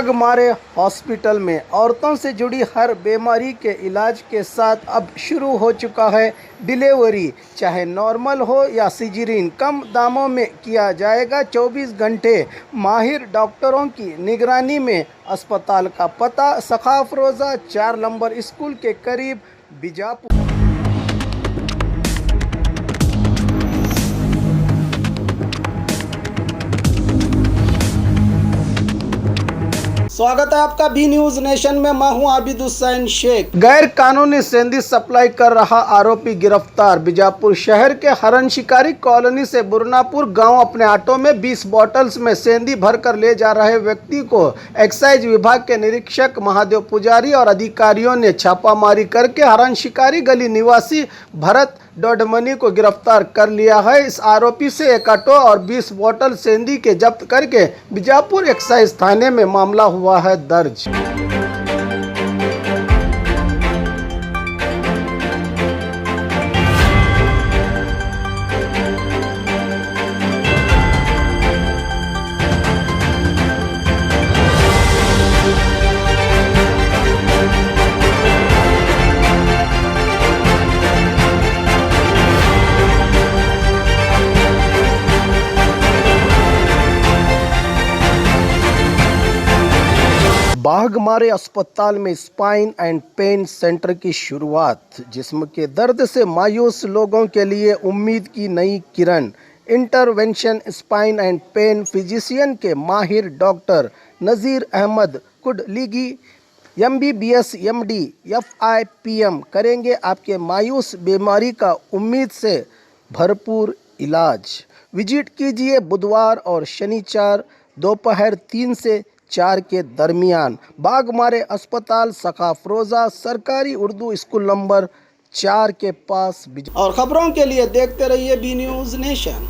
हमारे हॉस्पिटल में औरतों से जुड़ी हर बीमारी के इलाज के साथ अब शुरू हो चुका है डिलीवरी। चाहे नॉर्मल हो या सिजेरियन, कम दामों में किया जाएगा। 24 घंटे माहिर डॉक्टरों की निगरानी में। अस्पताल का पता सखाफ रोज़ा 4 नंबर स्कूल के करीब, बीजापुर। स्वागत है आपका बी न्यूज नेशन में। मैं हूं आबिद हुसैन शेख। गैर कानूनी सेंधी सप्लाई कर रहा आरोपी गिरफ्तार। बीजापुर शहर के हरन शिकारी कॉलोनी से बुरनापुर गांव अपने ऑटो में 20 बॉटल्स में सेंधी भरकर ले जा रहे व्यक्ति को एक्साइज विभाग के निरीक्षक महादेव पुजारी और अधिकारियों ने छापामारी करके हरन शिकारी गली निवासी भरत डोडमनी को गिरफ्तार कर लिया है। इस आरोपी से एक ऑटो और 20 बोतल सेंधी के जब्त करके बीजापुर एक्साइज थाने में मामला हुआ है दर्ज। बाघमारे अस्पताल में स्पाइन एंड पेन सेंटर की शुरुआत। जिस्म के दर्द से मायूस लोगों के लिए उम्मीद की नई किरण। Intervention spine and pain physician के माहिर doctor Nazir Ahmad Kudligi MBBS MD FIPM करेंगे आपके मायूस बीमारी का उम्मीद से भरपूर इलाज। विजिट कीजिए बुधवार और शनिवार दोपहर 3 से 4 के दरमियान। बाघमारे अस्पताल सखाफ रोज़ा सरकारी उर्दू स्कूल नंबर 4 के पास। और खबरों के लिए देखते रहिए बी न्यूज़ नेशन।